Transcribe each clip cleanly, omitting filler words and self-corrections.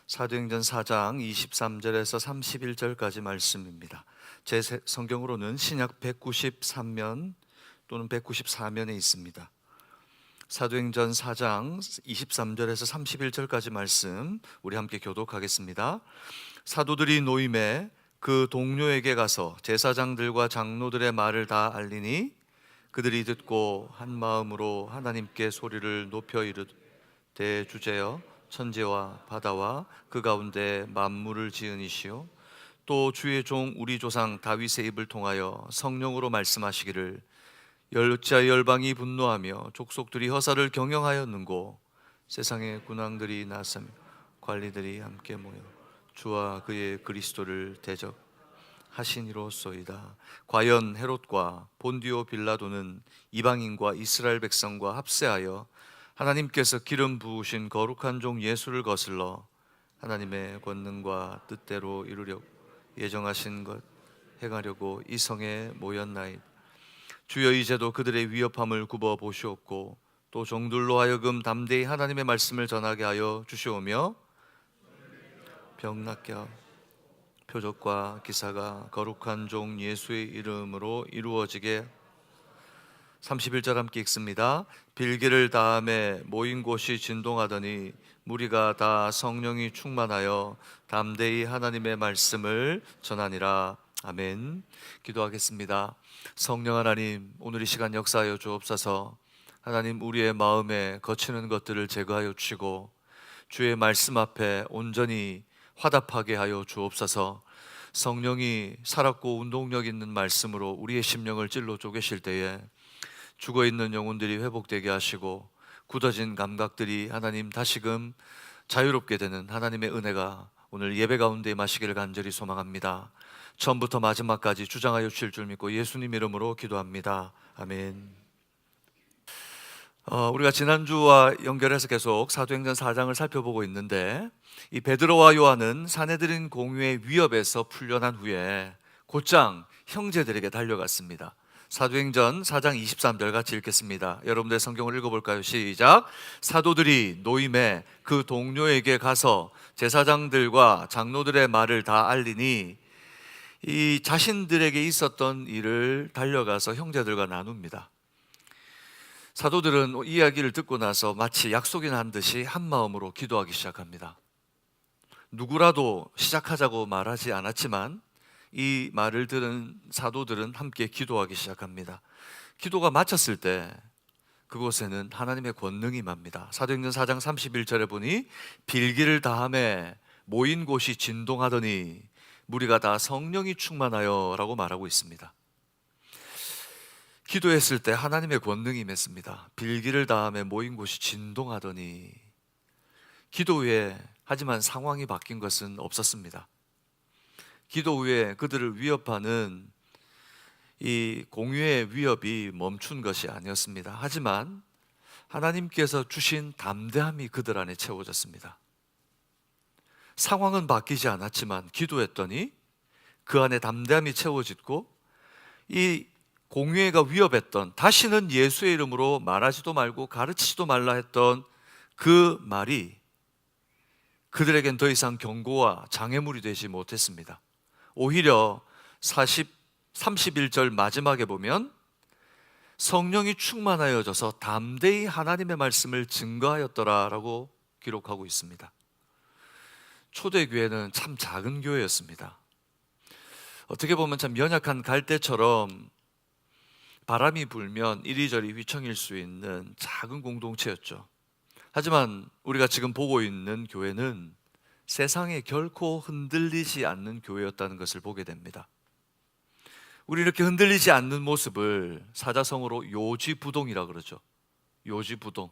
사도행전 4장 23절에서 31절까지 말씀입니다. 제 성경으로는 신약 193면 또는 194면에 있습니다. 사도행전 4장 23절에서 31절까지 말씀 우리 함께 교독하겠습니다. 사도들이 노임에 그 동료에게 가서 제사장들과 장로들의 말을 다 알리니 그들이 듣고 한 마음으로 하나님께 소리를 높여 이르되 대주제여 천지와 바다와 그 가운데 만물을 지은 이시오 또 주의 종 우리 조상 다윗의 입을 통하여 성령으로 말씀하시기를 어찌하여 열방이 분노하며 족속들이 허사를 경영하였는고 세상의 군왕들이 나서며 관리들이 함께 모여 주와 그의 그리스도를 대적하시니로소이다. 과연 헤롯과 본디오 빌라도는 이방인과 이스라엘 백성과 합세하여 하나님께서 기름 부으신 거룩한 종 예수를 거슬러 하나님의 권능과 뜻대로 이루려고 예정하신 것 행하려고 이 성에 모였나이다. 주여 이제도 그들의 위협함을 굽어 보시옵고 또 종들로 하여금 담대히 하나님의 말씀을 전하게 하여 주시오며 병 낫게 하고 표적과 기사가 거룩한 종 예수의 이름으로 이루어지게. 31절 함께 읽습니다. 빌기를 다음에 모인 곳이 진동하더니 무리가 다 성령이 충만하여 담대히 하나님의 말씀을 전하니라. 아멘. 기도하겠습니다. 성령 하나님, 오늘 이 시간 역사하여 주옵소서. 하나님, 우리의 마음에 거치는 것들을 제거하여 주시고 주의 말씀 앞에 온전히 화답하게 하여 주옵소서. 성령이 살았고 운동력 있는 말씀으로 우리의 심령을 찔러 쪼개실 때에 죽어있는 영혼들이 회복되게 하시고 굳어진 감각들이 하나님 다시금 자유롭게 되는 하나님의 은혜가 오늘 예배 가운데 임하시기를 간절히 소망합니다. 처음부터 마지막까지 주장하여 주실 줄 믿고 예수님 이름으로 기도합니다. 아멘. 우리가 지난주와 연결해서 계속 사도행전 4장을 살펴보고 있는데 이 베드로와 요한은 사내들인 공유의 위협에서 풀려난 후에 곧장 형제들에게 달려갔습니다. 사도행전 4장 23절 같이 읽겠습니다. 여러분들 성경을 읽어볼까요? 시작. 사도들이 노임에 그 동료에게 가서 제사장들과 장로들의 말을 다 알리니 이 자신들에게 있었던 일을 달려가서 형제들과 나눕니다. 사도들은 이야기를 듣고 나서 마치 약속이 난 듯이 한 마음으로 기도하기 시작합니다. 누구라도 시작하자고 말하지 않았지만 이 말을 들은 사도들은 함께 기도하기 시작합니다. 기도가 마쳤을 때 그곳에는 하나님의 권능이 임합니다. 사도행전 4장 31절에 보니 빌기를 다함에 모인 곳이 진동하더니 무리가 다 성령이 충만하여 라고 말하고 있습니다. 기도했을 때 하나님의 권능이 임했습니다. 빌기를 다함에 모인 곳이 진동하더니 기도 후에 하지만 상황이 바뀐 것은 없었습니다. 기도 후에 그들을 위협하는 이 공유의 위협이 멈춘 것이 아니었습니다. 하지만 하나님께서 주신 담대함이 그들 안에 채워졌습니다. 상황은 바뀌지 않았지만 기도했더니 그 안에 담대함이 채워졌고 이 공유회가 위협했던 다시는 예수의 이름으로 말하지도 말고 가르치지도 말라 했던 그 말이 그들에겐 더 이상 경고와 장애물이 되지 못했습니다. 오히려 31절 마지막에 보면 성령이 충만하여져서 담대히 하나님의 말씀을 증거하였더라라고 기록하고 있습니다. 초대교회는 참 작은 교회였습니다. 어떻게 보면 참 연약한 갈대처럼 바람이 불면 이리저리 휘청일 수 있는 작은 공동체였죠. 하지만 우리가 지금 보고 있는 교회는 세상에 결코 흔들리지 않는 교회였다는 것을 보게 됩니다. 우리 이렇게 흔들리지 않는 모습을 사자성어로 요지부동이라 그러죠. 요지부동.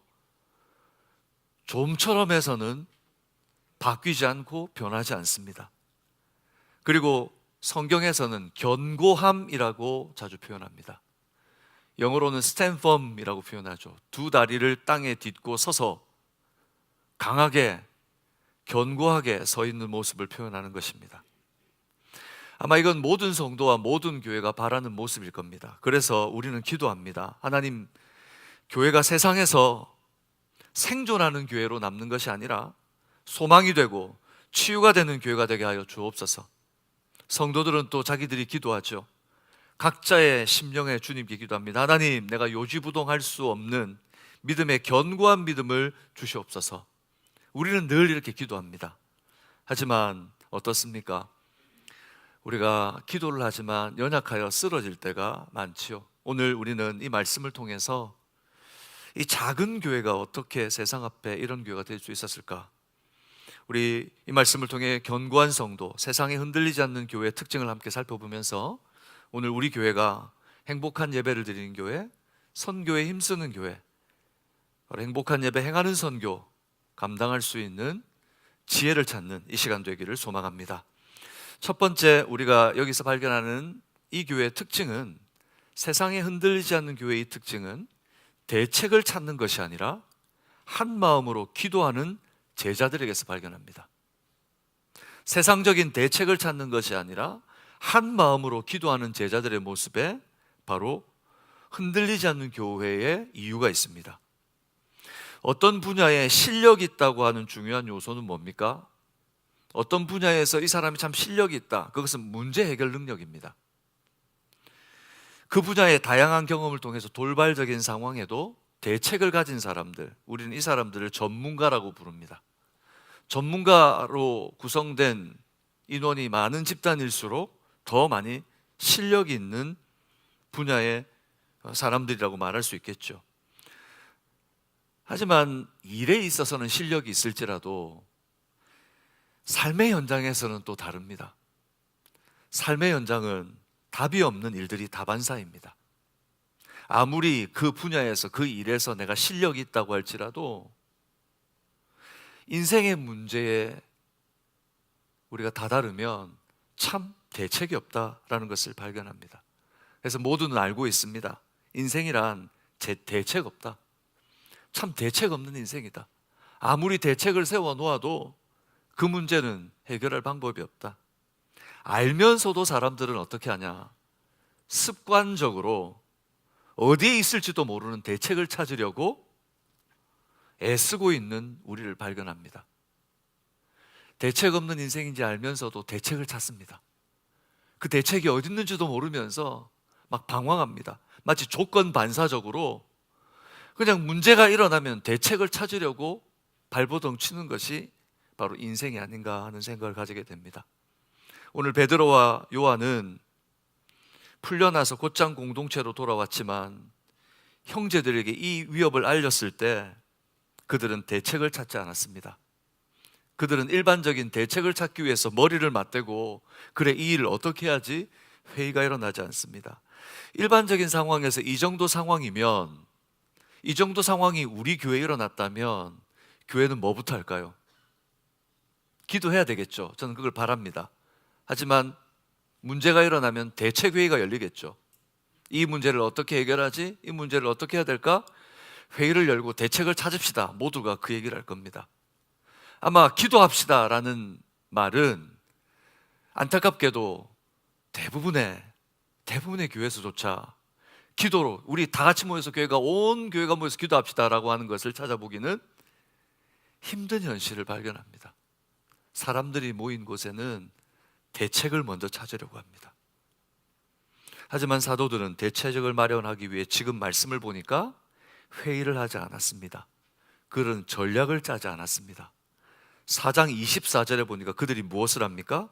좀처럼 해서는 바뀌지 않고 변하지 않습니다. 그리고 성경에서는 견고함이라고 자주 표현합니다. 영어로는 stand firm이라고 표현하죠. 두 다리를 땅에 딛고 서서 강하게 견고하게 서 있는 모습을 표현하는 것입니다. 아마 이건 모든 성도와 모든 교회가 바라는 모습일 겁니다. 그래서 우리는 기도합니다. 하나님, 교회가 세상에서 생존하는 교회로 남는 것이 아니라 소망이 되고 치유가 되는 교회가 되게 하여 주옵소서. 성도들은 또 자기들이 기도하죠. 각자의 심령에 주님께 기도합니다. 하나님, 내가 요지부동할 수 없는 믿음의 견고한 믿음을 주시옵소서. 우리는 늘 이렇게 기도합니다. 하지만 어떻습니까? 우리가 기도를 하지만 연약하여 쓰러질 때가 많지요. 오늘 우리는 이 말씀을 통해서 이 작은 교회가 어떻게 세상 앞에 이런 교회가 될 수 있었을까? 우리 이 말씀을 통해 견고한 성도, 세상에 흔들리지 않는 교회의 특징을 함께 살펴보면서 오늘 우리 교회가 행복한 예배를 드리는 교회, 선교에 힘쓰는 교회, 행복한 예배 행하는 선교 감당할 수 있는 지혜를 찾는 이 시간 되기를 소망합니다. 첫 번째 우리가 여기서 발견하는 이 교회의 특징은, 세상에 흔들리지 않는 교회의 특징은 대책을 찾는 것이 아니라 한 마음으로 기도하는 제자들에게서 발견합니다. 세상적인 대책을 찾는 것이 아니라 한 마음으로 기도하는 제자들의 모습에 바로 흔들리지 않는 교회의 이유가 있습니다. 어떤 분야에 실력이 있다고 하는 중요한 요소는 뭡니까? 어떤 분야에서 이 사람이 참 실력이 있다, 그것은 문제 해결 능력입니다. 그 분야의 다양한 경험을 통해서 돌발적인 상황에도 대책을 가진 사람들, 우리는 이 사람들을 전문가라고 부릅니다. 전문가로 구성된 인원이 많은 집단일수록 더 많이 실력이 있는 분야의 사람들이라고 말할 수 있겠죠. 하지만 일에 있어서는 실력이 있을지라도 삶의 현장에서는 또 다릅니다. 삶의 현장은 답이 없는 일들이 다반사입니다. 아무리 그 분야에서, 그 일에서 내가 실력이 있다고 할지라도 인생의 문제에 우리가 다다르면 참 대책이 없다라는 것을 발견합니다. 그래서 모두는 알고 있습니다. 인생이란 대책 없다. 참 대책 없는 인생이다. 아무리 대책을 세워 놓아도 그 문제는 해결할 방법이 없다. 알면서도 사람들은 어떻게 하냐? 습관적으로 어디에 있을지도 모르는 대책을 찾으려고 애쓰고 있는 우리를 발견합니다. 대책 없는 인생인지 알면서도 대책을 찾습니다. 그 대책이 어디 있는지도 모르면서 막 방황합니다. 마치 조건 반사적으로 그냥 문제가 일어나면 대책을 찾으려고 발버둥 치는 것이 바로 인생이 아닌가 하는 생각을 가지게 됩니다. 오늘 베드로와 요한은 풀려나서 곧장 공동체로 돌아왔지만 형제들에게 이 위협을 알렸을 때 그들은 대책을 찾지 않았습니다. 그들은 일반적인 대책을 찾기 위해서 머리를 맞대고 그래, 이 일을 어떻게 해야지? 회의가 일어나지 않습니다. 일반적인 상황에서 이 정도 상황이면, 이 정도 상황이 우리 교회에 일어났다면 교회는 뭐부터 할까요? 기도해야 되겠죠. 저는 그걸 바랍니다. 하지만 문제가 일어나면 대책회의가 열리겠죠. 이 문제를 어떻게 해결하지? 이 문제를 어떻게 해야 될까? 회의를 열고 대책을 찾읍시다. 모두가 그 얘기를 할 겁니다. 아마 기도합시다 라는 말은 안타깝게도 대부분의 교회에서조차 기도로 우리 다 같이 모여서 온 교회가 모여서 기도합시다 라고 하는 것을 찾아보기는 힘든 현실을 발견합니다. 사람들이 모인 곳에는 대책을 먼저 찾으려고 합니다. 하지만 사도들은 대책을 마련하기 위해 지금 말씀을 보니까 회의를 하지 않았습니다. 그들은 전략을 짜지 않았습니다. 4장 24절에 보니까 그들이 무엇을 합니까?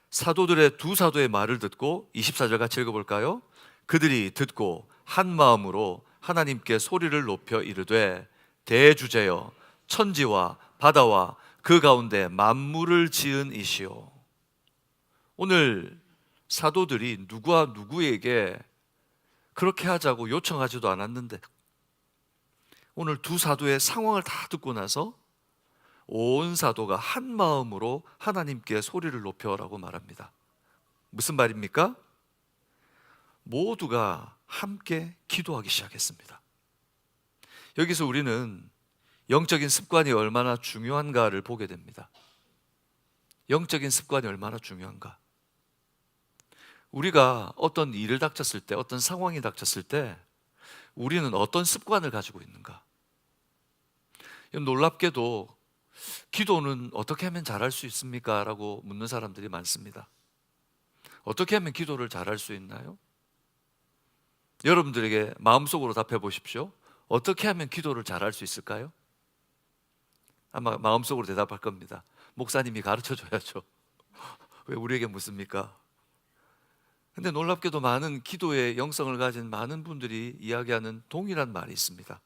사도들의 두 사도의 말을 듣고, 24절 같이 읽어볼까요? 그들이 듣고 한 마음으로 하나님께 소리를 높여 이르되 대주제여 천지와 바다와 그 가운데 만물을 지은 이시오. 오늘 사도들이 누구와 누구에게 그렇게 하자고 요청하지도 않았는데 오늘 두 사도의 상황을 다 듣고 나서 온 사도가 한 마음으로 하나님께 소리를 높여라고 말합니다. 무슨 말입니까? 모두가 함께 기도하기 시작했습니다. 여기서 우리는 영적인 습관이 얼마나 중요한가를 보게 됩니다. 영적인 습관이 얼마나 중요한가. 우리가 어떤 일을 닥쳤을 때, 어떤 상황이 닥쳤을 때 우리는 어떤 습관을 가지고 있는가. 놀랍게도 기도는 어떻게 하면 잘할 수 있습니까? 라고 묻는 사람들이 많습니다. 어떻게 하면 기도를 잘할 수 있나요? 여러분들에게 마음속으로 답해 보십시오. 어떻게 하면 기도를 잘할 수 있을까요? 아마 마음속으로 대답할 겁니다. 목사님이 가르쳐 줘야죠. 왜 우리에게 묻습니까? 근데 놀랍게도 많은 기도의 영성을 가진 많은 분들이 이야기하는 동일한 말이 있습니다.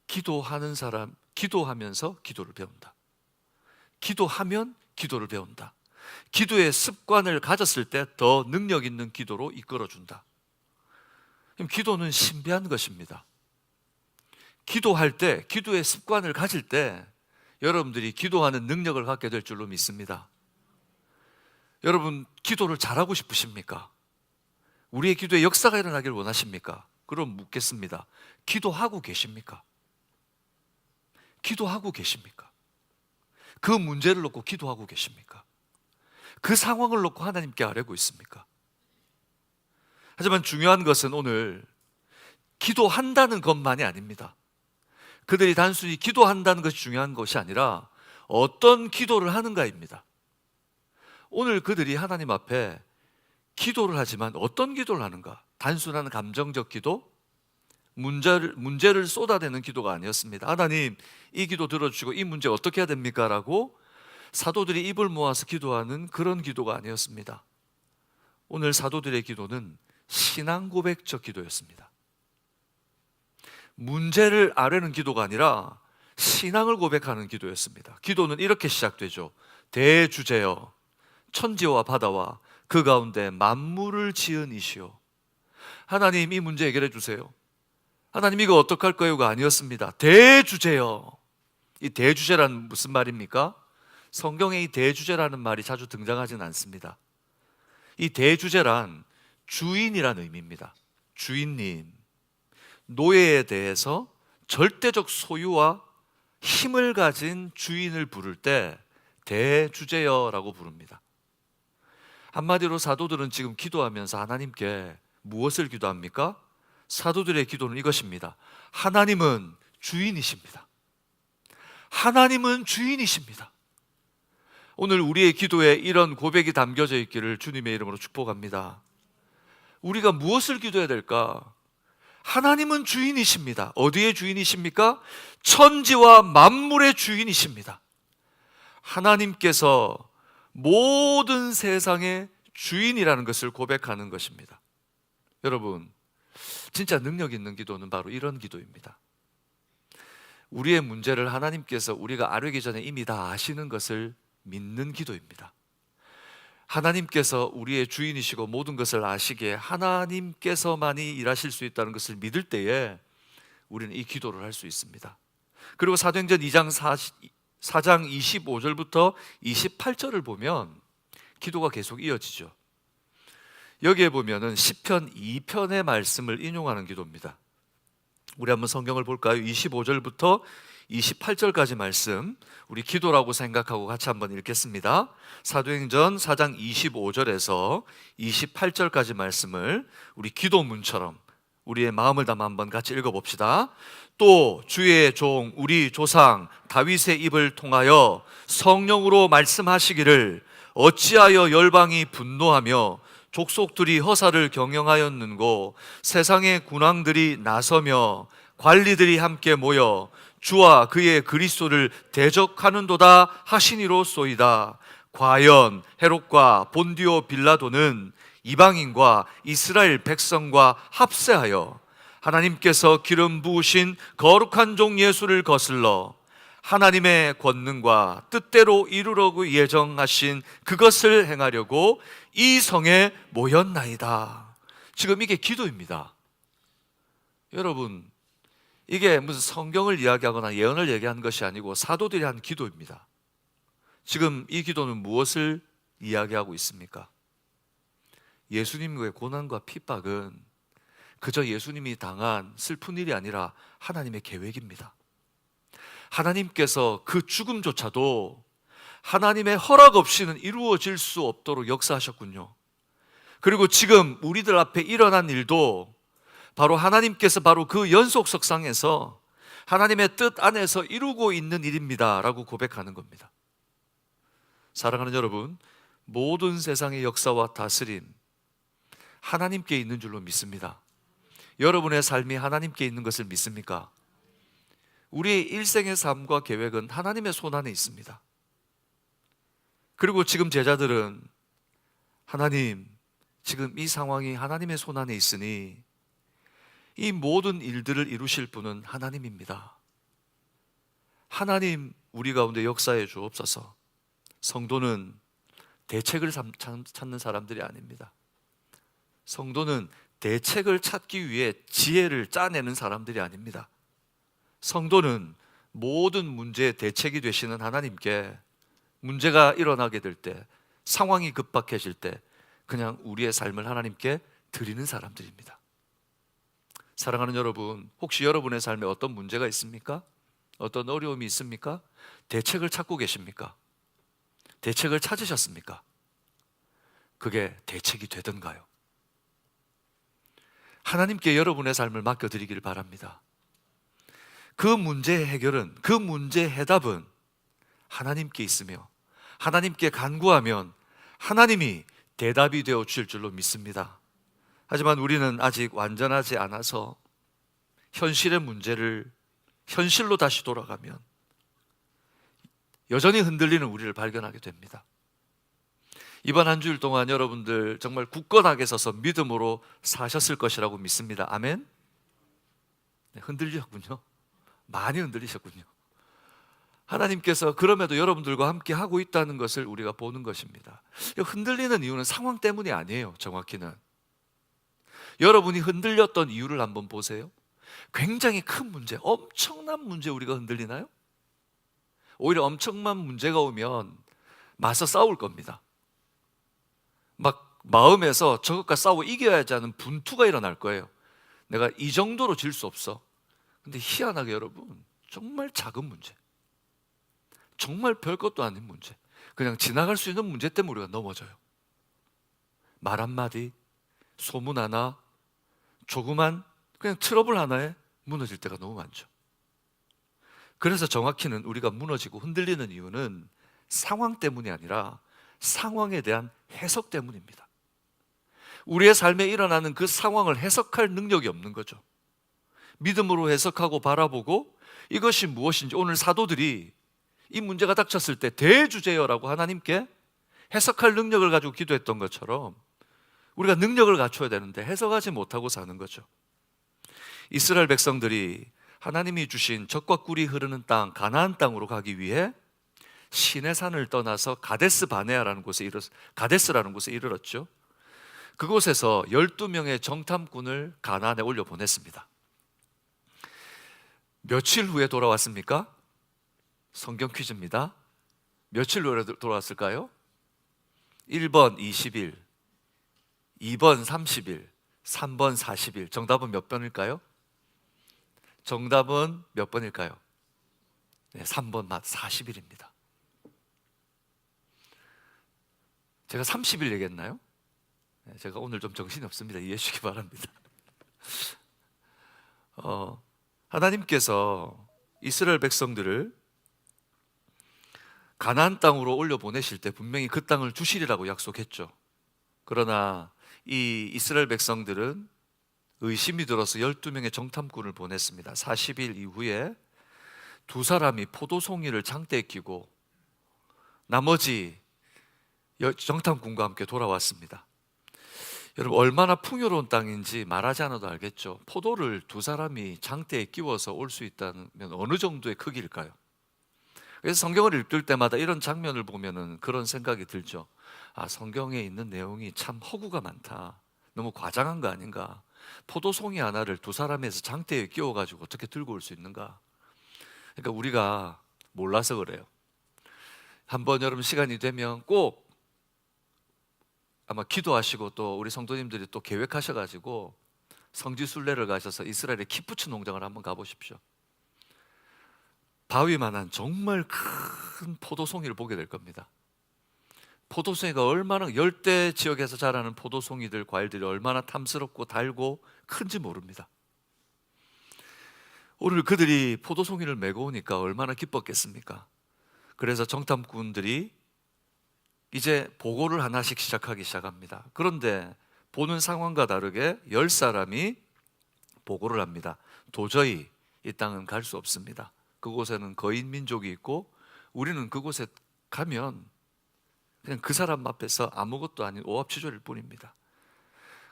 기도하는 사람, 기도하면서 기도를 배운다. 기도하면 기도를 배운다. 기도의 습관을 가졌을 때 더 능력 있는 기도로 이끌어준다. 그럼 기도는 신비한 것입니다. 기도할 때, 기도의 습관을 가질 때 여러분들이 기도하는 능력을 갖게 될 줄로 믿습니다. 여러분, 기도를 잘하고 싶으십니까? 우리의 기도에 역사가 일어나길 원하십니까? 그럼 묻겠습니다. 기도하고 계십니까? 기도하고 계십니까? 그 문제를 놓고 기도하고 계십니까? 그 상황을 놓고 하나님께 아뢰고 있습니까? 하지만 중요한 것은 오늘 기도한다는 것만이 아닙니다. 그들이 단순히 기도한다는 것이 중요한 것이 아니라 어떤 기도를 하는가입니다. 오늘 그들이 하나님 앞에 기도를 하지만 어떤 기도를 하는가? 단순한 감정적 기도? 문제를 쏟아내는 기도가 아니었습니다. 하나님, 이 기도 들어주시고 이 문제 어떻게 해야 됩니까? 라고 사도들이 입을 모아서 기도하는 그런 기도가 아니었습니다. 오늘 사도들의 기도는 신앙 고백적 기도였습니다. 문제를 아뢰는 기도가 아니라 신앙을 고백하는 기도였습니다. 기도는 이렇게 시작되죠. 대주제여, 천지와 바다와 그 가운데 만물을 지은 이시오. 하나님, 이 문제 해결해 주세요. 하나님, 이거 어떡할 거요가 아니었습니다. 대주제여. 이 대주제란 무슨 말입니까? 성경에 이 대주제라는 말이 자주 등장하지는 않습니다. 이 대주제란 주인이라는 의미입니다. 주인님, 노예에 대해서 절대적 소유와 힘을 가진 주인을 부를 때 대주제여라고 부릅니다. 한마디로 사도들은 지금 기도하면서 하나님께 무엇을 기도합니까? 사도들의 기도는 이것입니다. 하나님은 주인이십니다. 하나님은 주인이십니다. 오늘 우리의 기도에 이런 고백이 담겨져 있기를 주님의 이름으로 축복합니다. 우리가 무엇을 기도해야 될까? 하나님은 주인이십니다. 어디의 주인이십니까? 천지와 만물의 주인이십니다. 하나님께서 모든 세상의 주인이라는 것을 고백하는 것입니다. 여러분, 진짜 능력 있는 기도는 바로 이런 기도입니다. 우리의 문제를 하나님께서 우리가 아뢰기 전에 이미 다 아시는 것을 믿는 기도입니다. 하나님께서 우리의 주인이시고 모든 것을 아시기에 하나님께서만이 일하실 수 있다는 것을 믿을 때에 우리는 이 기도를 할 수 있습니다. 그리고 사도행전 2장 4장 25절부터 28절을 보면 기도가 계속 이어지죠. 여기에 보면은 시편 2편의 말씀을 인용하는 기도입니다. 우리 한번 성경을 볼까요? 25절부터 28절까지 말씀, 우리 기도라고 생각하고 같이 한번 읽겠습니다. 사도행전 4장 25절에서 28절까지 말씀을 우리 기도문처럼 우리의 마음을 담아 한번 같이 읽어봅시다. 또 주의 종 우리 조상 다윗의 입을 통하여 성령으로 말씀하시기를 어찌하여 열방이 분노하며 족속들이 허사를 경영하였는고 세상의 군왕들이 나서며 관리들이 함께 모여 주와 그의 그리스도를 대적하는도다 하시니로소이다. 과연 헤롯과 본디오 빌라도는 이방인과 이스라엘 백성과 합세하여 하나님께서 기름 부으신 거룩한 종 예수를 거슬러 하나님의 권능과 뜻대로 이루려고 예정하신 그것을 행하려고 이 성에 모였나이다. 지금 이게 기도입니다. 여러분, 이게 무슨 성경을 이야기하거나 예언을 얘기하는 것이 아니고 사도들이 한 기도입니다. 지금 이 기도는 무엇을 이야기하고 있습니까? 예수님의 고난과 핍박은 그저 예수님이 당한 슬픈 일이 아니라 하나님의 계획입니다. 하나님께서 그 죽음조차도 하나님의 허락 없이는 이루어질 수 없도록 역사하셨군요. 그리고 지금 우리들 앞에 일어난 일도 바로 하나님께서 바로 그 연속석상에서 하나님의 뜻 안에서 이루고 있는 일입니다 라고 고백하는 겁니다. 사랑하는 여러분, 모든 세상의 역사와 다스림 하나님께 있는 줄로 믿습니다. 여러분의 삶이 하나님께 있는 것을 믿습니까? 우리의 일생의 삶과 계획은 하나님의 손 안에 있습니다. 그리고 지금 제자들은 하나님, 지금 이 상황이 하나님의 손 안에 있으니 이 모든 일들을 이루실 분은 하나님입니다. 하나님, 우리 가운데 역사해 주옵소서. 성도는 대책을 찾는 사람들이 아닙니다. 성도는 대책을 찾기 위해 지혜를 짜내는 사람들이 아닙니다. 성도는 모든 문제의 대책이 되시는 하나님께 문제가 일어나게 될 때, 상황이 급박해질 때 그냥 우리의 삶을 하나님께 드리는 사람들입니다. 사랑하는 여러분, 혹시 여러분의 삶에 어떤 문제가 있습니까? 어떤 어려움이 있습니까? 대책을 찾고 계십니까? 대책을 찾으셨습니까? 그게 대책이 되던가요? 하나님께 여러분의 삶을 맡겨드리기를 바랍니다. 그 문제의 해결은, 그 문제의 해답은 하나님께 있으며 하나님께 간구하면 하나님이 대답이 되어 주실 줄로 믿습니다. 하지만 우리는 아직 완전하지 않아서 현실의 문제를 현실로 다시 돌아가면 여전히 흔들리는 우리를 발견하게 됩니다. 이번 한 주일 동안 여러분들 정말 굳건하게 서서 믿음으로 사셨을 것이라고 믿습니다. 아멘? 네, 흔들리셨군요. 많이 흔들리셨군요. 하나님께서 그럼에도 여러분들과 함께 하고 있다는 것을 우리가 보는 것입니다. 흔들리는 이유는 상황 때문이 아니에요. 정확히는 여러분이 흔들렸던 이유를 한번 보세요. 굉장히 큰 문제, 엄청난 문제 우리가 흔들리나요? 오히려 엄청난 문제가 오면 맞서 싸울 겁니다. 막 마음에서 저것과 싸워 이겨야지 하는 분투가 일어날 거예요. 내가 이 정도로 질 수 없어. 근데 희한하게 여러분, 정말 작은 문제, 정말 별것도 아닌 문제, 그냥 지나갈 수 있는 문제 때문에 우리가 넘어져요. 말 한마디, 소문 하나, 조그만 그냥 트러블 하나에 무너질 때가 너무 많죠. 그래서 정확히는 우리가 무너지고 흔들리는 이유는 상황 때문이 아니라 상황에 대한 해석 때문입니다. 우리의 삶에 일어나는 그 상황을 해석할 능력이 없는 거죠. 믿음으로 해석하고 바라보고 이것이 무엇인지, 오늘 사도들이 이 문제가 닥쳤을 때 대주제여라고 하나님께 해석할 능력을 가지고 기도했던 것처럼 우리가 능력을 갖춰야 되는데 해석하지 못하고 사는 거죠. 이스라엘 백성들이 하나님이 주신 젖과 꿀이 흐르는 땅, 가나안 땅으로 가기 위해 시내산을 떠나서 가데스 바네아라는 곳에 가데스라는 곳에 이르렀죠. 그곳에서 12명의 정탐꾼을 가나안에 올려 보냈습니다. 며칠 후에 돌아왔습니까? 성경 퀴즈입니다. 며칠 후에 돌아왔을까요? 1번 20일, 2번 30일, 3번 40일. 정답은 몇 번일까요? 정답은 몇 번일까요? 네, 3번 40일입니다. 제가 30일 얘기했나요? 네, 제가 오늘 좀 정신이 없습니다. 이해해 주시기 바랍니다. 하나님께서 이스라엘 백성들을 가나안 땅으로 올려보내실 때 분명히 그 땅을 주시리라고 약속했죠. 그러나 이 이스라엘 백성들은 의심이 들어서 12명의 정탐꾼을 보냈습니다. 40일 이후에 두 사람이 포도송이를 장대에 끼고 나머지 정탐꾼과 함께 돌아왔습니다. 여러분, 얼마나 풍요로운 땅인지 말하지 않아도 알겠죠. 포도를 두 사람이 장대에 끼워서 올 수 있다면 어느 정도의 크기일까요? 그래서 성경을 읽을 때마다 이런 장면을 보면은 그런 생각이 들죠. 아, 성경에 있는 내용이 참 허구가 많다. 너무 과장한 거 아닌가? 포도송이 하나를 두 사람에서 장대에 끼워가지고 어떻게 들고 올 수 있는가? 그러니까 우리가 몰라서 그래요. 한번 여러분 시간이 되면 꼭 아마 기도하시고 또 우리 성도님들이 또 계획하셔가지고 성지순례를 가셔서 이스라엘의 키푸츠 농장을 한번 가보십시오. 바위만한 정말 큰 포도송이를 보게 될 겁니다. 포도송이가 얼마나, 열대 지역에서 자라는 포도송이들, 과일들이 얼마나 탐스럽고 달고 큰지 모릅니다. 오늘 그들이 포도송이를 메고 오니까 얼마나 기뻤겠습니까? 그래서 정탐꾼들이 이제 보고를 하나씩 시작하기 시작합니다. 그런데 보는 상황과 다르게 10사람이 보고를 합니다. 도저히 이 땅은 갈 수 없습니다. 그곳에는 거인 민족이 있고 우리는 그곳에 가면 그냥 그 사람 앞에서 아무것도 아닌 오합지졸일 뿐입니다.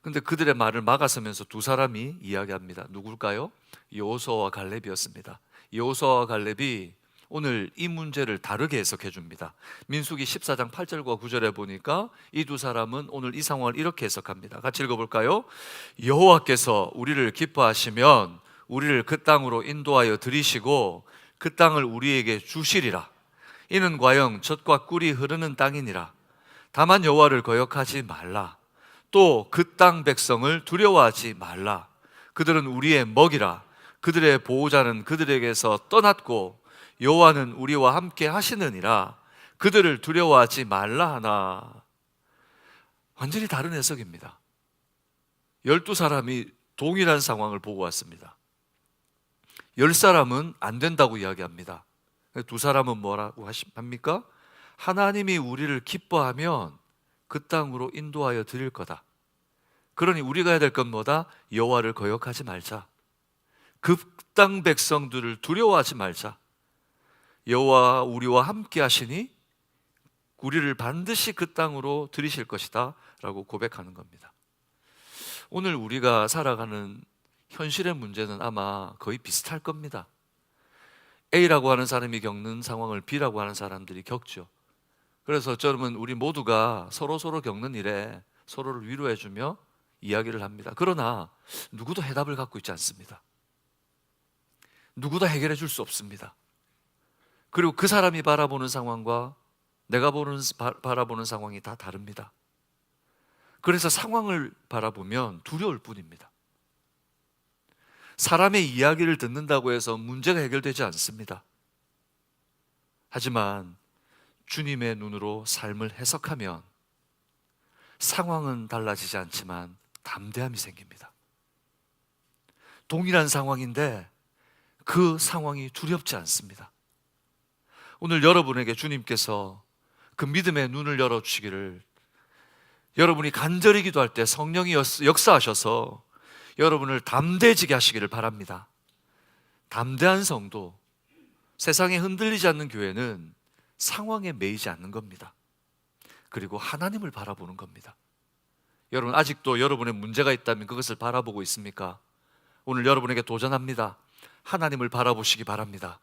근데 그들의 말을 막아서면서 두 사람이 이야기합니다. 누굴까요? 여호수아와 갈렙이었습니다. 여호수아와 갈렙이 오늘 이 문제를 다르게 해석해 줍니다. 민수기 14장 8절과 9절에 보니까 이 두 사람은 오늘 이 상황을 이렇게 해석합니다. 같이 읽어볼까요? 여호와께서 우리를 기뻐하시면 우리를 그 땅으로 인도하여 들이시고 그 땅을 우리에게 주시리라. 이는 과연 젖과 꿀이 흐르는 땅이니라. 다만 여호와를 거역하지 말라. 또 그 땅 백성을 두려워하지 말라. 그들은 우리의 먹이라. 그들의 보호자는 그들에게서 떠났고 여호와는 우리와 함께 하시느니라. 그들을 두려워하지 말라 하나. 완전히 다른 해석입니다. 12사람이 동일한 상황을 보고 왔습니다. 10사람은 안 된다고 이야기합니다. 두 사람은 뭐라고 합니까? 하나님이 우리를 기뻐하면 그 땅으로 인도하여 드릴 거다. 그러니 우리가 해야 될 건 뭐다? 여호와를 거역하지 말자. 그 땅 백성들을 두려워하지 말자. 여호와 우리와 함께 하시니 우리를 반드시 그 땅으로 들이실 것이다 라고 고백하는 겁니다. 오늘 우리가 살아가는 현실의 문제는 아마 거의 비슷할 겁니다. A라고 하는 사람이 겪는 상황을 B라고 하는 사람들이 겪죠. 그래서 저는 우리 모두가 서로 겪는 일에 서로를 위로해주며 이야기를 합니다. 그러나 누구도 해답을 갖고 있지 않습니다. 누구도 해결해 줄 수 없습니다. 그리고 그 사람이 바라보는 상황과 내가 바라보는 상황이 다 다릅니다. 그래서 상황을 바라보면 두려울 뿐입니다. 사람의 이야기를 듣는다고 해서 문제가 해결되지 않습니다. 하지만 주님의 눈으로 삶을 해석하면 상황은 달라지지 않지만 담대함이 생깁니다. 동일한 상황인데 그 상황이 두렵지 않습니다. 오늘 여러분에게 주님께서 그 믿음의 눈을 열어주시기를, 여러분이 간절히 기도할 때 성령이 역사하셔서 여러분을 담대해지게 하시기를 바랍니다. 담대한 성도, 세상에 흔들리지 않는 교회는 상황에 매이지 않는 겁니다. 그리고 하나님을 바라보는 겁니다. 여러분, 아직도 여러분의 문제가 있다면 그것을 바라보고 있습니까? 오늘 여러분에게 도전합니다. 하나님을 바라보시기 바랍니다.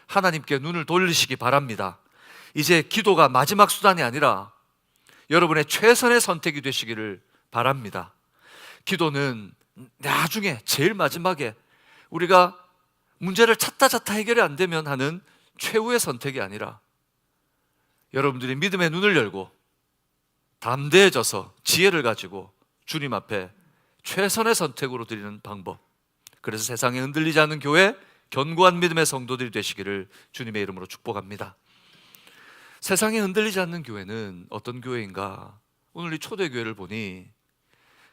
하나님께 눈을 돌리시기 바랍니다. 이제 기도가 마지막 수단이 아니라 여러분의 최선의 선택이 되시기를 바랍니다. 기도는 나중에 제일 마지막에 우리가 문제를 찾다 해결이 안 되면 하는 최후의 선택이 아니라 여러분들이 믿음의 눈을 열고 담대해져서 지혜를 가지고 주님 앞에 최선의 선택으로 드리는 방법, 그래서 세상에 흔들리지 않는 교회, 견고한 믿음의 성도들이 되시기를 주님의 이름으로 축복합니다. 세상에 흔들리지 않는 교회는 어떤 교회인가? 오늘 이 초대교회를 보니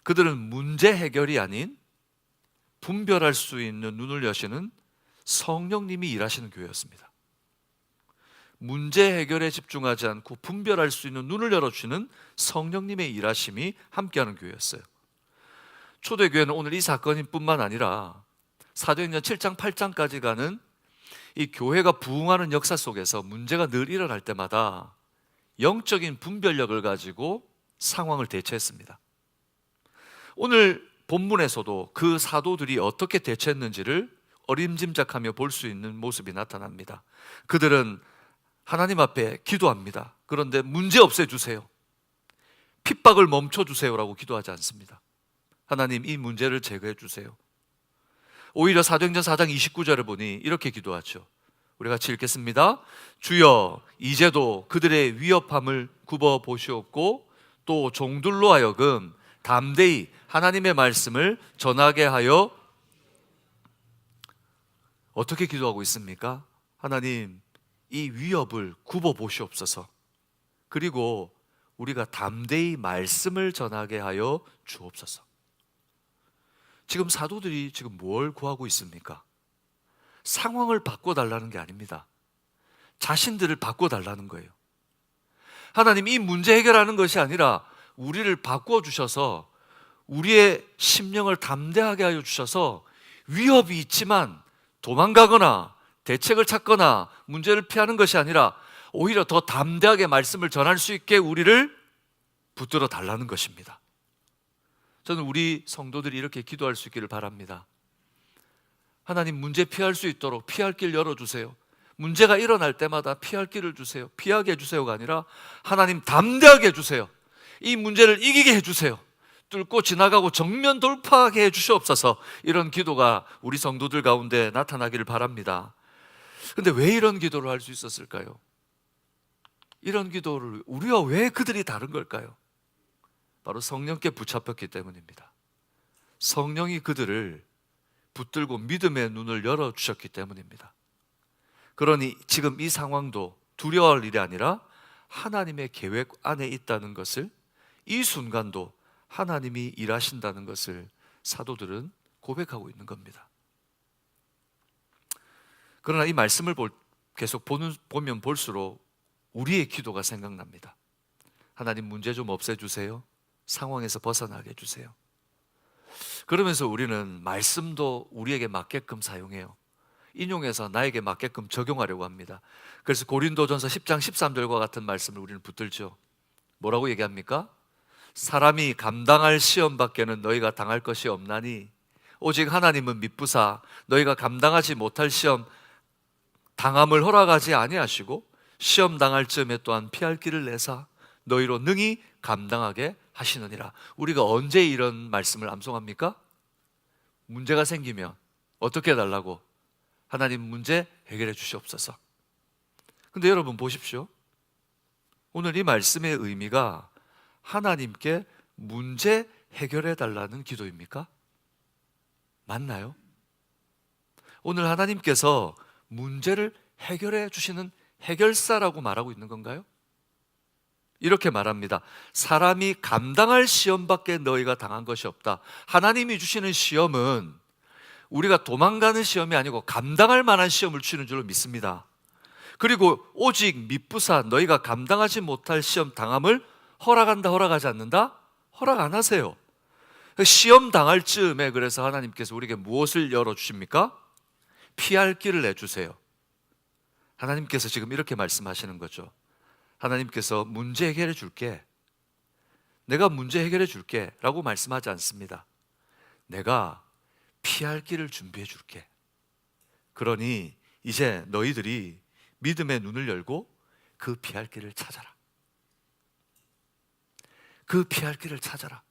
그들은 문제 해결이 아닌 분별할 수 있는 눈을 여시는 성령님이 일하시는 교회였습니다. 문제 해결에 집중하지 않고 분별할 수 있는 눈을 열어주시는 성령님의 일하심이 함께하는 교회였어요. 초대교회는 오늘 이 사건인 뿐만 아니라 사도행전 7장 8장까지 가는 이 교회가 부흥하는 역사 속에서 문제가 늘 일어날 때마다 영적인 분별력을 가지고 상황을 대처했습니다. 오늘 본문에서도 그 사도들이 어떻게 대처했는지를 어림짐작하며 볼 수 있는 모습이 나타납니다. 그들은 하나님 앞에 기도합니다. 그런데 문제 없애주세요, 핍박을 멈춰주세요라고 기도하지 않습니다. 하나님, 이 문제를 제거해 주세요. 오히려 사도행전 4장 29절을 보니 이렇게 기도하죠. 우리 같이 읽겠습니다. 주여, 이제도 그들의 위협함을 굽어 보시옵고 또 종들로 하여금 담대히 하나님의 말씀을 전하게 하여. 어떻게 기도하고 있습니까? 하나님, 이 위협을 굽어 보시옵소서. 그리고 우리가 담대히 말씀을 전하게 하여 주옵소서. 지금 사도들이 지금 뭘 구하고 있습니까? 상황을 바꿔달라는 게 아닙니다. 자신들을 바꿔달라는 거예요. 하나님, 이 문제 해결하는 것이 아니라 우리를 바꿔주셔서 우리의 심령을 담대하게 하여 주셔서 위협이 있지만 도망가거나 대책을 찾거나 문제를 피하는 것이 아니라 오히려 더 담대하게 말씀을 전할 수 있게 우리를 붙들어 달라는 것입니다. 저는 우리 성도들이 이렇게 기도할 수 있기를 바랍니다. 하나님, 문제 피할 수 있도록 피할 길 열어주세요. 문제가 일어날 때마다 피할 길을 주세요. 피하게 해주세요가 아니라 하나님, 담대하게 해주세요. 이 문제를 이기게 해주세요. 뚫고 지나가고 정면 돌파하게 해주시옵소서. 이런 기도가 우리 성도들 가운데 나타나기를 바랍니다. 근데 왜 이런 기도를 할 수 있었을까요? 이런 기도를 우리와 왜 그들이 다른 걸까요? 바로 성령께 붙잡혔기 때문입니다. 성령이 그들을 붙들고 믿음의 눈을 열어주셨기 때문입니다. 그러니 지금 이 상황도 두려워할 일이 아니라 하나님의 계획 안에 있다는 것을, 이 순간도 하나님이 일하신다는 것을 사도들은 고백하고 있는 겁니다. 그러나 이 말씀을 계속 보면 볼수록 우리의 기도가 생각납니다. 하나님, 문제 좀 없애주세요. 상황에서 벗어나게 해주세요. 그러면서 우리는 말씀도 우리에게 맞게끔 사용해요. 인용해서 나에게 맞게끔 적용하려고 합니다. 그래서 고린도전서 10장 13절과 같은 말씀을 우리는 붙들죠. 뭐라고 얘기합니까? 사람이 감당할 시험 밖에는 너희가 당할 것이 없나니 오직 하나님은 미쁘사 너희가 감당하지 못할 시험 당함을 허락하지 아니하시고 시험 당할 즈음에 또한 피할 길을 내사 너희로 능히 감당하게 하시느니라. 우리가 언제 이런 말씀을 암송합니까? 문제가 생기면 어떻게 해달라고? 하나님, 문제 해결해 주시옵소서. 근데 여러분 보십시오. 오늘 이 말씀의 의미가 하나님께 문제 해결해 달라는 기도입니까? 맞나요? 오늘 하나님께서 문제를 해결해 주시는 해결사라고 말하고 있는 건가요? 이렇게 말합니다. 사람이 감당할 시험밖에 너희가 당한 것이 없다. 하나님이 주시는 시험은 우리가 도망가는 시험이 아니고 감당할 만한 시험을 주시는 줄로 믿습니다. 그리고 오직 미쁘사 너희가 감당하지 못할 시험 당함을 허락한다, 허락하지 않는다? 허락 안 하세요. 시험 당할 즈음에 그래서 하나님께서 우리에게 무엇을 열어주십니까? 피할 길을 내주세요. 하나님께서 지금 이렇게 말씀하시는 거죠. 하나님께서 문제 해결해 줄게, 내가 문제 해결해 줄게 라고 말씀하지 않습니다. 내가 피할 길을 준비해 줄게. 그러니 이제 너희들이 믿음의 눈을 열고 그 피할 길을 찾아라. 그 피할 길을 찾아라.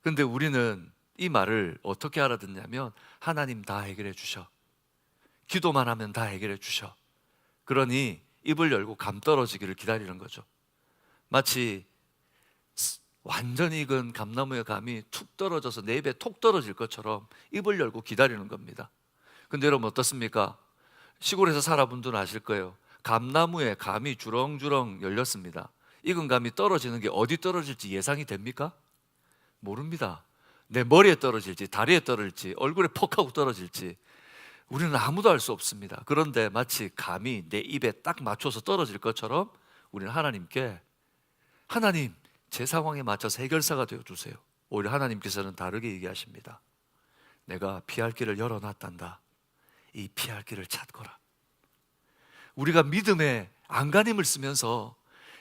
근데 우리는 이 말을 어떻게 알아듣냐면 하나님 다 해결해 주셔. 기도만 하면 다 해결해 주셔. 그러니 입을 열고 감 떨어지기를 기다리는 거죠. 마치 완전히 익은 감나무의 감이 툭 떨어져서 내 입에 톡 떨어질 것처럼 입을 열고 기다리는 겁니다. 근데 여러분 어떻습니까? 시골에서 살아본 분들은 아실 거예요. 감나무에 감이 주렁주렁 열렸습니다. 익은 감이 떨어지는 게 어디 떨어질지 예상이 됩니까? 모릅니다. 내 머리에 떨어질지, 다리에 떨어질지, 얼굴에 퍽 하고 떨어질지 우리는 아무도 알 수 없습니다. 그런데 마치 감이 내 입에 딱 맞춰서 떨어질 것처럼 우리는 하나님께 하나님, 제 상황에 맞춰서 해결사가 되어주세요. 오히려 하나님께서는 다르게 얘기하십니다. 내가 피할 길을 열어놨단다. 이 피할 길을 찾거라. 우리가 믿음의 안간힘을 쓰면서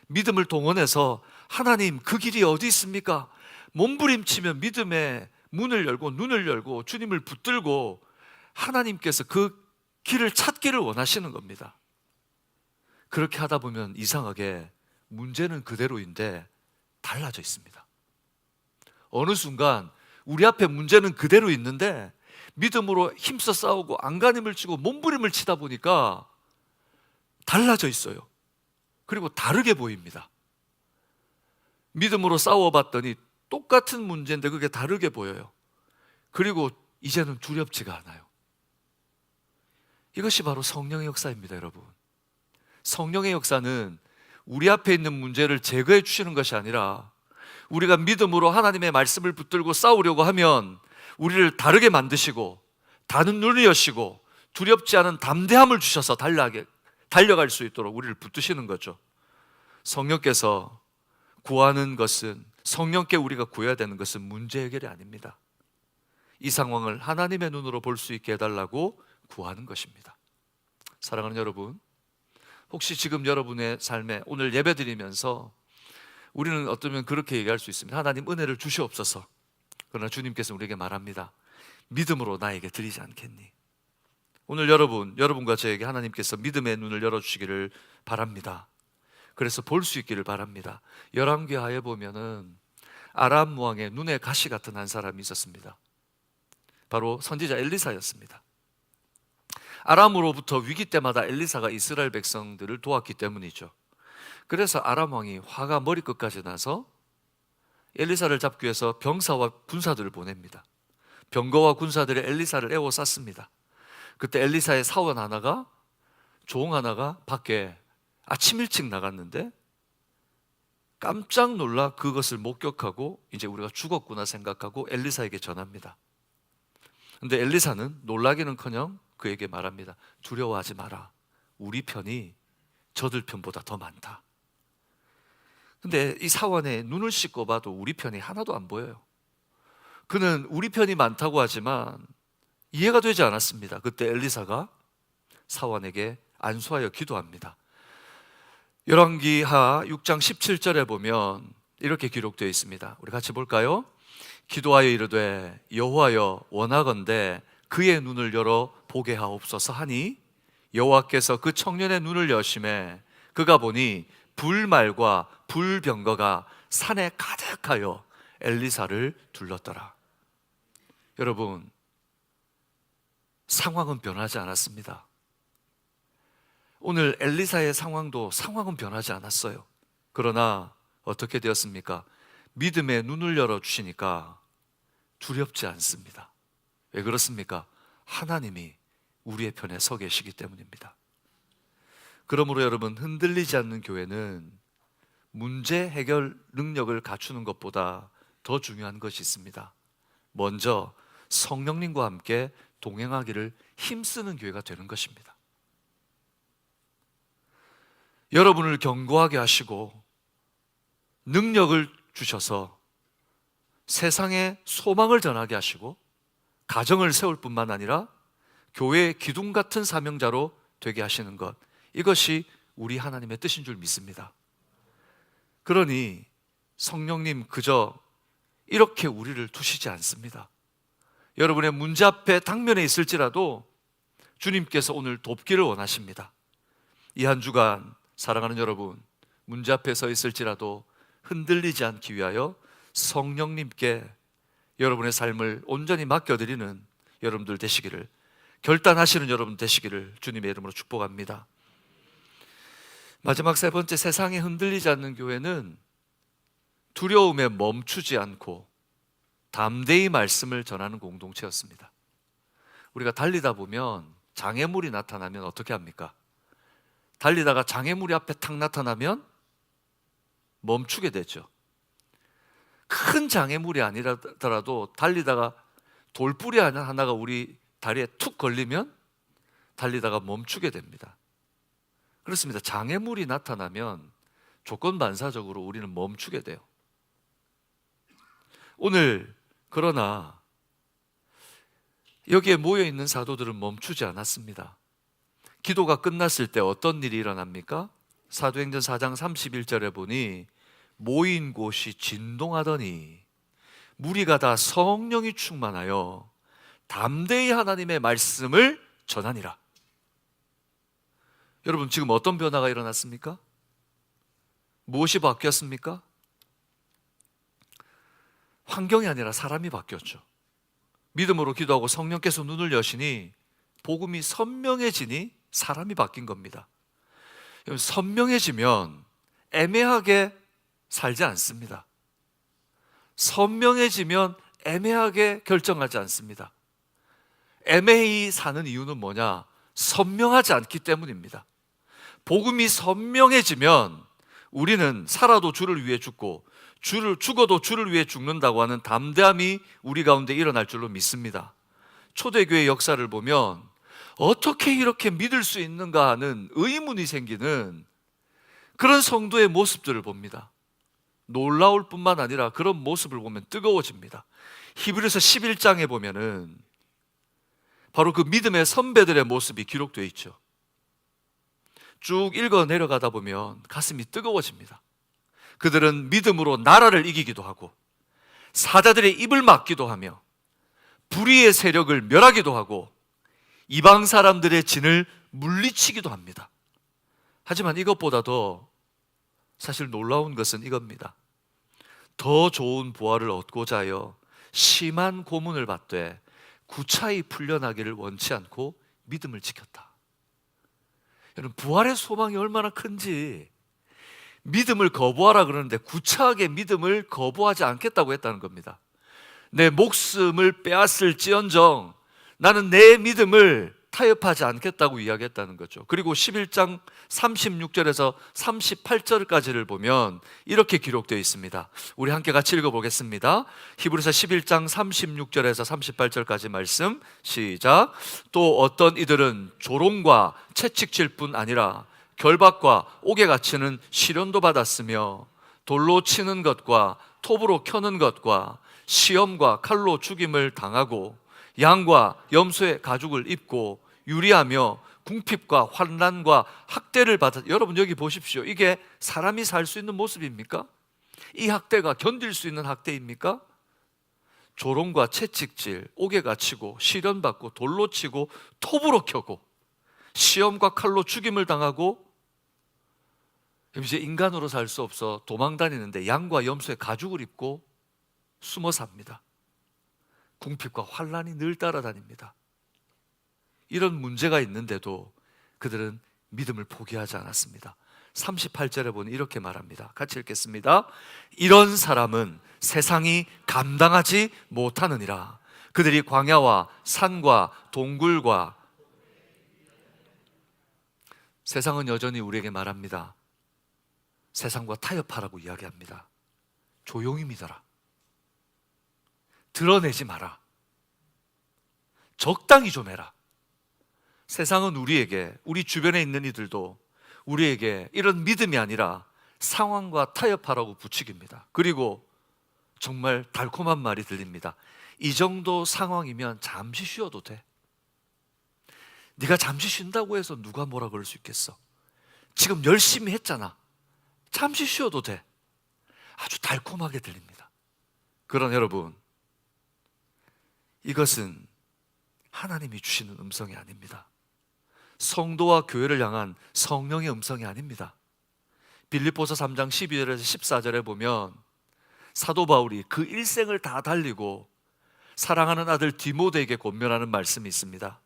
믿음을 동원해서 하나님, 그 길이 어디 있습니까? 몸부림치며 믿음의 문을 열고 눈을 열고 주님을 붙들고 하나님께서 그 길을 찾기를 원하시는 겁니다. 그렇게 하다 보면 이상하게 문제는 그대로인데 달라져 있습니다. 어느 순간 우리 앞에 문제는 그대로 있는데 믿음으로 힘써 싸우고 안간힘을 치고 몸부림을 치다 보니까 달라져 있어요. 그리고 다르게 보입니다. 믿음으로 싸워봤더니 똑같은 문제인데 그게 다르게 보여요. 그리고 이제는 두렵지가 않아요. 이것이 바로 성령의 역사입니다, 여러분. 성령의 역사는 우리 앞에 있는 문제를 제거해 주시는 것이 아니라 우리가 믿음으로 하나님의 말씀을 붙들고 싸우려고 하면 우리를 다르게 만드시고 다른 눈을 여시고 두렵지 않은 담대함을 주셔서 달려갈 수 있도록 우리를 붙드시는 거죠. 성령께서 구하는 것은, 성령께 우리가 구해야 되는 것은 문제 해결이 아닙니다. 이 상황을 하나님의 눈으로 볼 수 있게 해달라고 구하는 것입니다. 사랑하는 여러분, 혹시 지금 여러분의 삶에 오늘 예배드리면서 우리는 어쩌면 그렇게 얘기할 수 있습니다. 하나님 은혜를 주시옵소서. 그러나 주님께서 우리에게 말합니다. 믿음으로 나에게 드리지 않겠니? 오늘 여러분과 저에게 하나님께서 믿음의 눈을 열어주시기를 바랍니다. 그래서 볼 수 있기를 바랍니다. 열왕기하에 보면은 아람 왕의 눈에 가시 같은 한 사람이 있었습니다. 바로 선지자 엘리사였습니다. 아람으로부터 위기 때마다 엘리사가 이스라엘 백성들을 도왔기 때문이죠. 그래서 아람 왕이 화가 머리끝까지 나서 엘리사를 잡기 위해서 병사와 군사들을 보냅니다. 병거와 군사들이 엘리사를 에워쌌습니다. 그때 엘리사의 종 하나가 밖에 아침 일찍 나갔는데 깜짝 놀라 그것을 목격하고 이제 우리가 죽었구나 생각하고 엘리사에게 전합니다. 근데 엘리사는 놀라기는커녕 그에게 말합니다. 두려워하지 마라. 우리 편이 저들 편보다 더 많다. 근데 이 사원의 눈을 씻고 봐도 우리 편이 하나도 안 보여요. 그는 우리 편이 많다고 하지만 이해가 되지 않았습니다. 그때 엘리사가 사원에게 안수하여 기도합니다. 열왕기하 6장 17절에 보면 이렇게 기록되어 있습니다. 우리 같이 볼까요? 기도하여 이르되 여호와여 원하건대 그의 눈을 열어 보게 하옵소서 하니 여호와께서 그 청년의 눈을 여심해 그가 보니 불말과 불병거가 산에 가득하여 엘리사를 둘렀더라. 여러분, 상황은 변하지 않았습니다. 오늘 엘리사의 상황은 변하지 않았어요. 그러나 어떻게 되었습니까? 믿음의 눈을 열어주시니까 두렵지 않습니다. 왜 그렇습니까? 하나님이 우리의 편에 서 계시기 때문입니다. 그러므로 여러분, 흔들리지 않는 교회는 문제 해결 능력을 갖추는 것보다 더 중요한 것이 있습니다. 먼저 성령님과 함께 동행하기를 힘쓰는 교회가 되는 것입니다. 여러분을 견고하게 하시고 능력을 주셔서 세상에 소망을 전하게 하시고 가정을 세울 뿐만 아니라 교회의 기둥 같은 사명자로 되게 하시는 것, 이것이 우리 하나님의 뜻인 줄 믿습니다. 그러니 성령님 그저 이렇게 우리를 두시지 않습니다. 여러분의 문제 앞에 당면에 있을지라도 주님께서 오늘 돕기를 원하십니다. 이 한 주간 사랑하는 여러분, 문제 앞에 서 있을지라도 흔들리지 않기 위하여 성령님께 여러분의 삶을 온전히 맡겨드리는 여러분들 되시기를, 결단하시는 여러분 되시기를 주님의 이름으로 축복합니다. 마지막 세 번째, 세상에 흔들리지 않는 교회는 두려움에 멈추지 않고 담대히 말씀을 전하는 공동체였습니다. 우리가 달리다 보면 장애물이 나타나면 어떻게 합니까? 달리다가 장애물이 앞에 탁 나타나면 멈추게 되죠. 큰 장애물이 아니더라도 달리다가 돌뿌리 하나가 우리 다리에 툭 걸리면 달리다가 멈추게 됩니다. 그렇습니다. 장애물이 나타나면 조건반사적으로 우리는 멈추게 돼요. 오늘 그러나 여기에 모여있는 사도들은 멈추지 않았습니다. 기도가 끝났을 때 어떤 일이 일어납니까? 사도행전 4장 31절에 보니 모인 곳이 진동하더니 무리가 다 성령이 충만하여 담대히 하나님의 말씀을 전하니라. 여러분, 지금 어떤 변화가 일어났습니까? 무엇이 바뀌었습니까? 환경이 아니라 사람이 바뀌었죠. 믿음으로 기도하고 성령께서 눈을 여시니 복음이 선명해지니 사람이 바뀐 겁니다. 선명해지면 애매하게 살지 않습니다. 선명해지면 애매하게 결정하지 않습니다. 애매히 사는 이유는 뭐냐? 선명하지 않기 때문입니다. 복음이 선명해지면 우리는 살아도 주를 위해 죽어도 주를 위해 죽는다고 하는 담대함이 우리 가운데 일어날 줄로 믿습니다. 초대교회 역사를 보면 어떻게 이렇게 믿을 수 있는가 하는 의문이 생기는 그런 성도의 모습들을 봅니다. 놀라울 뿐만 아니라 그런 모습을 보면 뜨거워집니다. 히브리서 11장에 보면은 바로 그 믿음의 선배들의 모습이 기록되어 있죠. 쭉 읽어 내려가다 보면 가슴이 뜨거워집니다. 그들은 믿음으로 나라를 이기기도 하고 사자들의 입을 막기도 하며 불의의 세력을 멸하기도 하고 이방 사람들의 진을 물리치기도 합니다. 하지만 이것보다도 사실 놀라운 것은 이겁니다. 더 좋은 부활을 얻고자 하여 심한 고문을 받되 구차히 풀려나기를 원치 않고 믿음을 지켰다. 여러분, 부활의 소망이 얼마나 큰지, 믿음을 거부하라 그러는데 구차하게 믿음을 거부하지 않겠다고 했다는 겁니다. 내 목숨을 빼앗을지언정 나는 내 믿음을 타협하지 않겠다고 이야기했다는 거죠. 그리고 11장 36절에서 38절까지를 보면 이렇게 기록되어 있습니다. 우리 함께 같이 읽어보겠습니다. 히브리서 11장 36절에서 38절까지 말씀 시작. 또 어떤 이들은 조롱과 채찍질 뿐 아니라 결박과 옥에 갇히는 시련도 받았으며 돌로 치는 것과 톱으로 켜는 것과 시험과 칼로 죽임을 당하고 양과 염소의 가죽을 입고 유리하며 궁핍과 환난과 학대를 받았. 여러분 여기 보십시오. 이게 사람이 살 수 있는 모습입니까? 이 학대가 견딜 수 있는 학대입니까? 조롱과 채찍질, 옥에 갇히고 시련받고 돌로 치고 톱으로 켜고 시험과 칼로 죽임을 당하고 이제 인간으로 살 수 없어 도망다니는데 양과 염소의 가죽을 입고 숨어 삽니다. 궁핍과 환난이 늘 따라다닙니다. 이런 문제가 있는데도 그들은 믿음을 포기하지 않았습니다. 38절에 보니 이렇게 말합니다. 같이 읽겠습니다. 이런 사람은 세상이 감당하지 못하느니라. 그들이 광야와 산과 동굴과 세상은 여전히 우리에게 말합니다. 세상과 타협하라고 이야기합니다. 조용히 믿어라. 드러내지 마라. 적당히 좀 해라. 세상은 우리에게, 우리 주변에 있는 이들도 우리에게 이런 믿음이 아니라 상황과 타협하라고 부추깁니다. 그리고 정말 달콤한 말이 들립니다. 이 정도 상황이면 잠시 쉬어도 돼. 네가 잠시 쉰다고 해서 누가 뭐라 그럴 수 있겠어? 지금 열심히 했잖아. 잠시 쉬어도 돼. 아주 달콤하게 들립니다. 그러나 여러분, 이것은 하나님이 주시는 음성이 아닙니다. 성도와 교회를 향한 성령의 음성이 아닙니다. 빌립보서 3장 12절에서 14절에 보면 사도 바울이 그 일생을 다 달리고 사랑하는 아들 디모데에게 권면하는 말씀이 있습니다.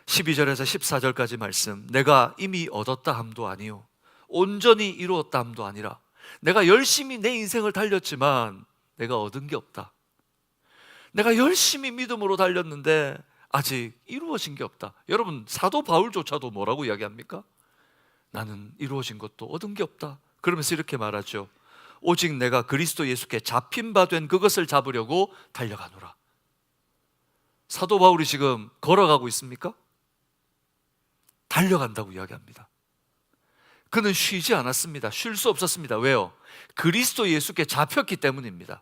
12절에서 14절까지 말씀, 내가 이미 얻었다 함도 아니요 온전히 이루었다 함도 아니라 내가 열심히 내 인생을 달렸지만 내가 얻은 게 없다. 내가 열심히 믿음으로 달렸는데 아직 이루어진 게 없다. 여러분, 사도 바울조차도 뭐라고 이야기합니까? 나는 이루어진 것도 얻은 게 없다. 그러면서 이렇게 말하죠. 오직 내가 그리스도 예수께 잡힌 바 된 그것을 잡으려고 달려가노라. 사도 바울이 지금 걸어가고 있습니까? 달려간다고 이야기합니다. 그는 쉬지 않았습니다. 쉴 수 없었습니다. 왜요? 그리스도 예수께 잡혔기 때문입니다.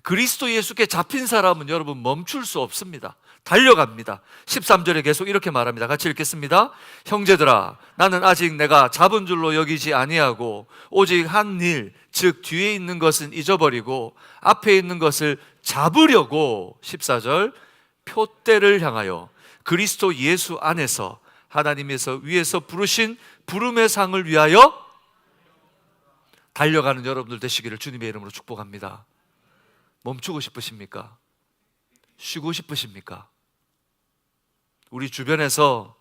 그리스도 예수께 잡힌 사람은 여러분 멈출 수 없습니다. 달려갑니다. 13절에 계속 이렇게 말합니다. 같이 읽겠습니다. 형제들아, 나는 아직 내가 잡은 줄로 여기지 아니하고 오직 한 일, 즉 뒤에 있는 것은 잊어버리고 앞에 있는 것을 잡으려고 14절 표대를 향하여 그리스도 예수 안에서 하나님에서 위에서 부르신 부름의 상을 위하여 달려가는 여러분들 되시기를 주님의 이름으로 축복합니다. 멈추고 싶으십니까? 쉬고 싶으십니까? 우리 주변에서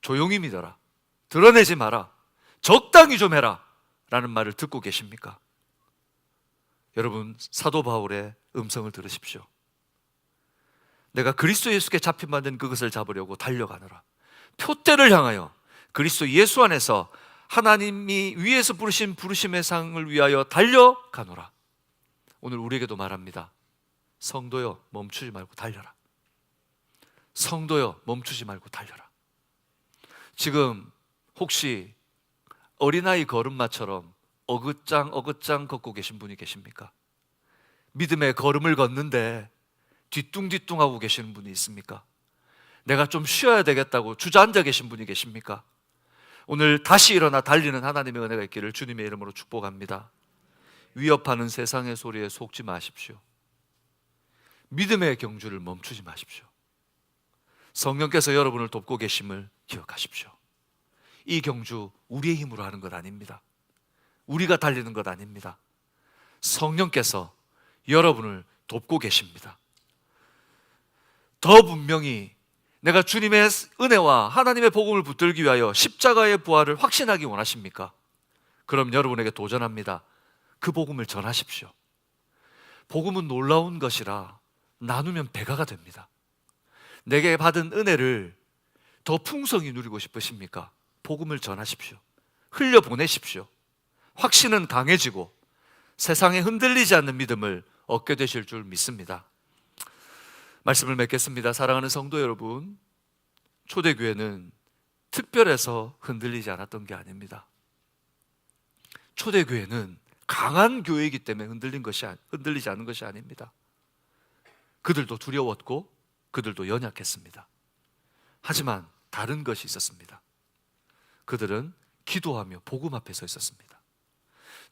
조용히 믿어라, 드러내지 마라, 적당히 좀 해라 라는 말을 듣고 계십니까? 여러분, 사도 바울의 음성을 들으십시오. 내가 그리스도 예수께 잡힌 바 된 그것을 잡으려고 달려가노라. 표대를 향하여 그리스도 예수 안에서 하나님이 위에서 부르신 부르심의 상을 위하여 달려가노라. 오늘 우리에게도 말합니다. 성도여, 멈추지 말고 달려라. 성도여, 멈추지 말고 달려라. 지금 혹시 어린아이 걸음마처럼 어긋장 어긋장 걷고 계신 분이 계십니까? 믿음의 걸음을 걷는데 뒤뚱뒤뚱하고 계시는 분이 있습니까? 내가 좀 쉬어야 되겠다고 주저앉아 계신 분이 계십니까? 오늘 다시 일어나 달리는 하나님의 은혜가 있기를 주님의 이름으로 축복합니다. 위협하는 세상의 소리에 속지 마십시오. 믿음의 경주를 멈추지 마십시오. 성령께서 여러분을 돕고 계심을 기억하십시오. 이 경주 우리의 힘으로 하는 것 아닙니다. 우리가 달리는 것 아닙니다. 성령께서 여러분을 돕고 계십니다. 더 분명히 내가 주님의 은혜와 하나님의 복음을 붙들기 위하여 십자가의 부활을 확신하기 원하십니까? 그럼 여러분에게 도전합니다. 그 복음을 전하십시오. 복음은 놀라운 것이라 나누면 배가가 됩니다. 내게 받은 은혜를 더 풍성히 누리고 싶으십니까? 복음을 전하십시오. 흘려보내십시오. 확신은 강해지고 세상에 흔들리지 않는 믿음을 얻게 되실 줄 믿습니다. 말씀을 맺겠습니다. 사랑하는 성도 여러분, 초대교회는 특별해서 흔들리지 않았던 게 아닙니다. 초대교회는 강한 교회이기 때문에 흔들리지 않은 것이 아닙니다. 그들도 두려웠고 그들도 연약했습니다. 하지만 다른 것이 있었습니다. 그들은 기도하며 복음 앞에 서 있었습니다.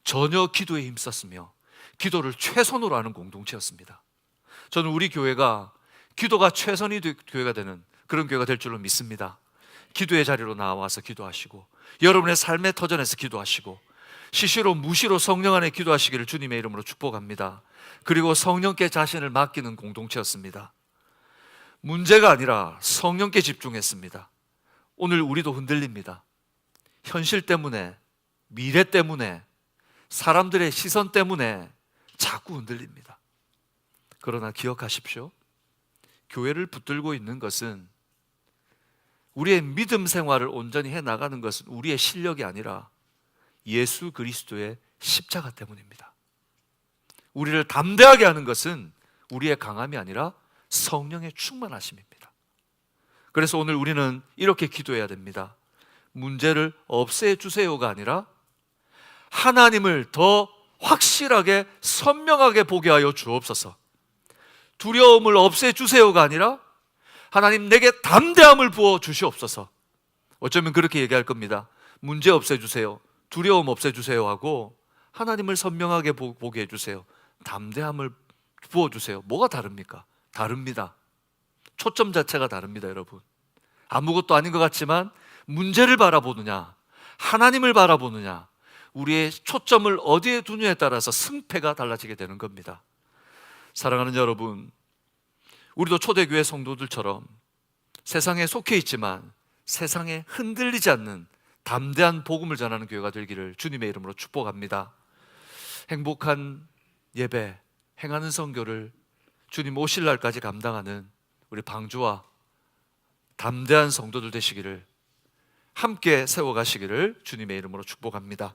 전혀 기도에 힘썼으며 기도를 최선으로 하는 공동체였습니다. 저는 우리 교회가 기도가 최선이 교회가 되는 그런 교회가 될 줄로 믿습니다. 기도의 자리로 나와서 기도하시고 여러분의 삶의 터전에서 기도하시고 시시로 무시로 성령 안에 기도하시기를 주님의 이름으로 축복합니다. 그리고 성령께 자신을 맡기는 공동체였습니다. 문제가 아니라 성령께 집중했습니다. 오늘 우리도 흔들립니다. 현실 때문에, 미래 때문에, 사람들의 시선 때문에 자꾸 흔들립니다. 그러나 기억하십시오. 교회를 붙들고 있는 것은, 우리의 믿음 생활을 온전히 해나가는 것은 우리의 실력이 아니라 예수 그리스도의 십자가 때문입니다. 우리를 담대하게 하는 것은 우리의 강함이 아니라 성령의 충만하심입니다. 그래서 오늘 우리는 이렇게 기도해야 됩니다. 문제를 없애주세요가 아니라 하나님을 더 확실하게 선명하게 보게 하여 주옵소서. 두려움을 없애주세요가 아니라 하나님 내게 담대함을 부어 주시옵소서. 어쩌면 그렇게 얘기할 겁니다. 문제 없애주세요, 두려움 없애주세요 하고 하나님을 선명하게 보게 해주세요, 담대함을 부어주세요. 뭐가 다릅니까? 다릅니다. 초점 자체가 다릅니다. 여러분, 아무것도 아닌 것 같지만 문제를 바라보느냐 하나님을 바라보느냐, 우리의 초점을 어디에 두느냐에 따라서 승패가 달라지게 되는 겁니다. 사랑하는 여러분, 우리도 초대교회 성도들처럼 세상에 속해 있지만 세상에 흔들리지 않는 담대한 복음을 전하는 교회가 되기를 주님의 이름으로 축복합니다. 행복한 예배, 행하는 선교를 주님 오실 날까지 감당하는 우리 방주와 담대한 성도들 되시기를, 함께 세워가시기를 주님의 이름으로 축복합니다.